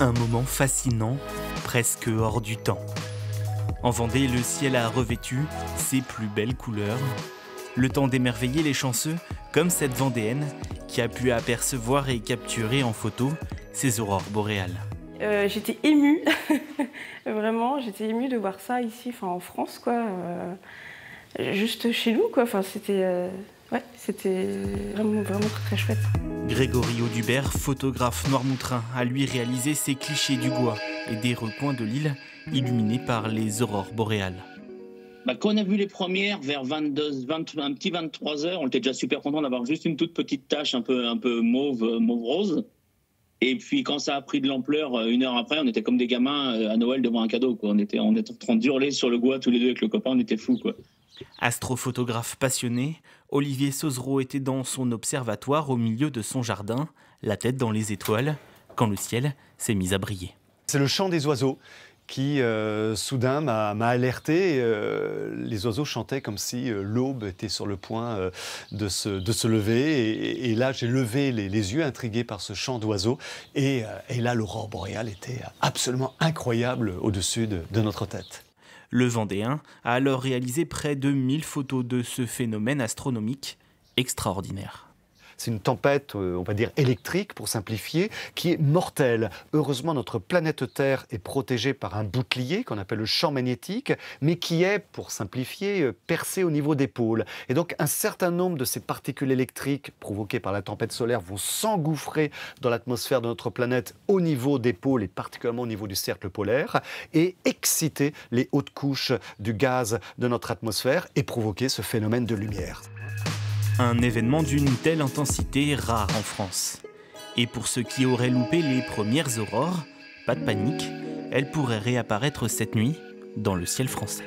Un moment fascinant, presque hors du temps. En Vendée, le ciel a revêtu ses plus belles couleurs. Le temps d'émerveiller les chanceux, comme cette Vendéenne qui a pu apercevoir et capturer en photo ces aurores boréales. J'étais émue, vraiment, j'étais émue de voir ça ici, en France, quoi. Juste chez nous, quoi. C'était vraiment très chouette. Grégory Audubert, photographe noirmoutrin, a lui réalisé ces clichés du Gois et des recoins de l'île illuminés par les aurores boréales. Quand on a vu les premières vers un petit 23 heures, on était déjà super content d'avoir juste une toute petite tache un peu mauve rose. Et puis quand ça a pris de l'ampleur, une heure après, on était comme des gamins à Noël devant un cadeau, quoi. On était en train d'hurler sur le Gois tous les deux avec le copain, on était fous, quoi. Astrophotographe passionné, Olivier Sauzereau était dans son observatoire au milieu de son jardin, la tête dans les étoiles, quand le ciel s'est mis à briller. C'est le chant des oiseaux qui, soudain, m'a alerté. Les oiseaux chantaient comme si l'aube était sur le point de se lever. Et là, j'ai levé les yeux, intrigué par ce chant d'oiseaux. Et là, l'aurore boréale était absolument incroyable au-dessus de notre tête. Le Vendéen a alors réalisé près de 1000 photos de ce phénomène astronomique extraordinaire. C'est une tempête, on va dire électrique pour simplifier, qui est mortelle. Heureusement, notre planète Terre est protégée par un bouclier qu'on appelle le champ magnétique, mais qui est, pour simplifier, percé au niveau des pôles. Et donc, un certain nombre de ces particules électriques provoquées par la tempête solaire vont s'engouffrer dans l'atmosphère de notre planète au niveau des pôles et particulièrement au niveau du cercle polaire et exciter les hautes couches du gaz de notre atmosphère et provoquer ce phénomène de lumière. Un événement d'une telle intensité rare en France. Et pour ceux qui auraient loupé les premières aurores, pas de panique, elles pourraient réapparaître cette nuit dans le ciel français.